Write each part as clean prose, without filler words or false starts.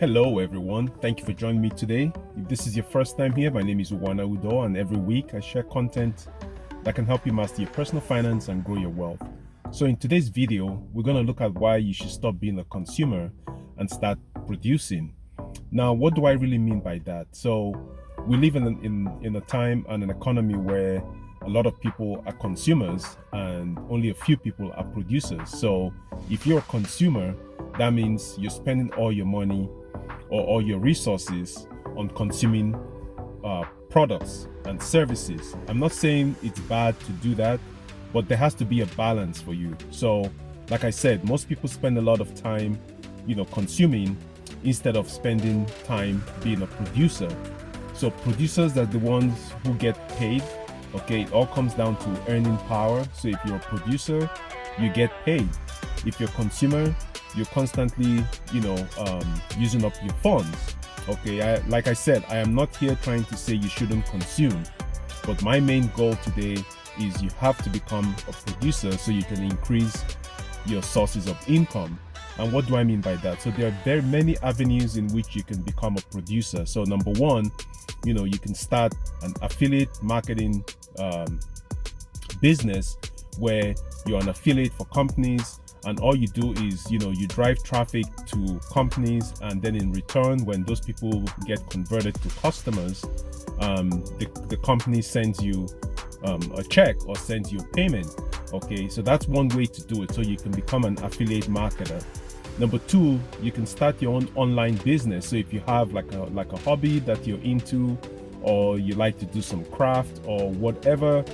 Hello everyone, thank you for joining me today. If this is your first time here, my name is Udoh, and every week I share content that can help you master your personal finance and grow your wealth. So in today's video, we're going to look at why you should stop being a consumer and start producing. Now, what do I really mean by that? So we live in a time and an economy where a lot of people are consumers and only a few people are producers. So if you're a consumer, that means you're spending all your money or all your resources on consuming products and services. I'm not saying it's bad to do that, but there has to be a balance for you. So like I said, most people spend a lot of time, consuming instead of spending time being a producer. So producers are the ones who get paid. Okay, it all comes down to earning power. So if you're a producer, you get paid. If you're a consumer, you're constantly, using up your funds. Okay, like I said, I am not here trying to say you shouldn't consume, but my main goal today is you have to become a producer so you can increase your sources of income. And what do I mean by that? So there are very many avenues in which you can become a producer. So number one, you can start an affiliate marketing business where you're an affiliate for companies, and all you do is you drive traffic to companies, and then in return, when those people get converted to customers, the company sends you a check or sends you a payment. Okay, so that's one way to do it, so you can become an affiliate marketer. Number two, you can start your own online business. So if you have like a hobby that you're into, or you like to do some craft or whatever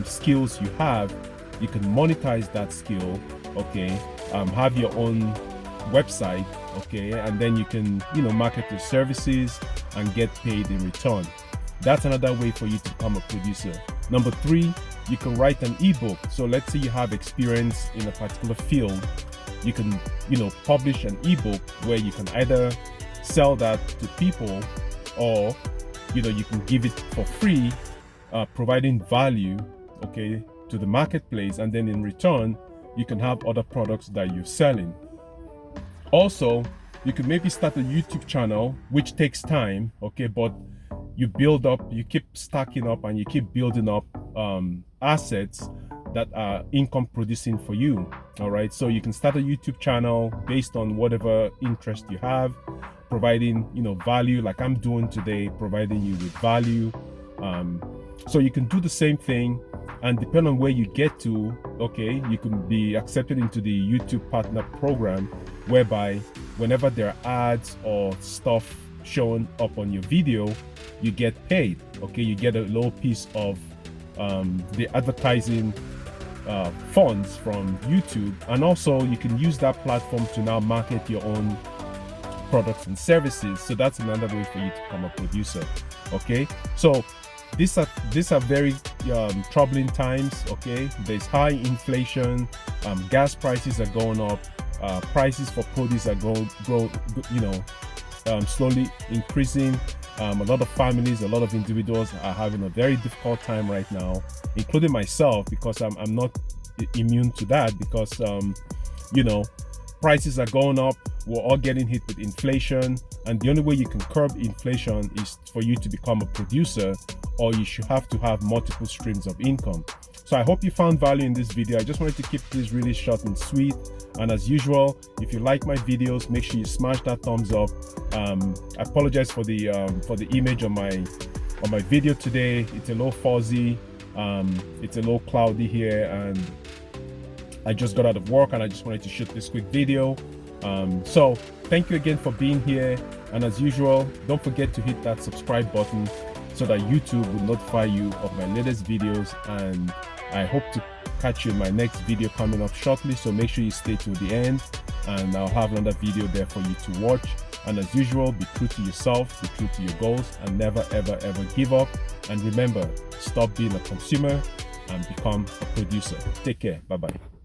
skills you have, you can monetize that skill. Okay, have your own website. Okay, and then you can market your services and get paid in return. That's another way for you to become a producer. Number three, you can write an ebook. So let's say you have experience in a particular field. You can publish an ebook where you can either sell that to people, or you can give it for free, providing value, okay, to the marketplace, and then in return you can have other products that you're selling. Also, you could maybe start a YouTube channel, which takes time, okay, but you build up, you keep stacking up, and you keep building up assets that are income producing for you. All right, so you can start a YouTube channel based on whatever interest you have, providing value, like I'm doing today, providing you with value. So you can do the same thing, and depending on where you get to, okay, you can be accepted into the YouTube partner program, whereby whenever there are ads or stuff showing up on your video, you get paid. Okay, you get a little piece of the advertising funds from YouTube, and also you can use that platform to now market your own products and services. So that's another way for you to become a producer. Okay, so these are very troubling times. Okay, there's high inflation, gas prices are going up, prices for produce are slowly increasing. A lot of families, a lot of individuals are having a very difficult time right now, including myself, because I'm not immune to that, because prices are going up. We're all getting hit with inflation, and the only way you can curb inflation is for you to become a producer, or you should have to have multiple streams of income. So I hope you found value in this video. I just wanted to keep this really short and sweet. And as usual, if you like my videos, make sure you smash that thumbs up. I apologize for the image on my video today. It's a little fuzzy. It's a little cloudy here, and I just got out of work and I just wanted to shoot this quick video. So thank you again for being here. And as usual, don't forget to hit that subscribe button so that YouTube will notify you of my latest videos. And I hope to catch you in my next video coming up shortly. So make sure you stay till the end, and I'll have another video there for you to watch. And as usual, be true to yourself, be true to your goals, and never ever give up. And remember, stop being a consumer and become a producer. Take care. Bye bye.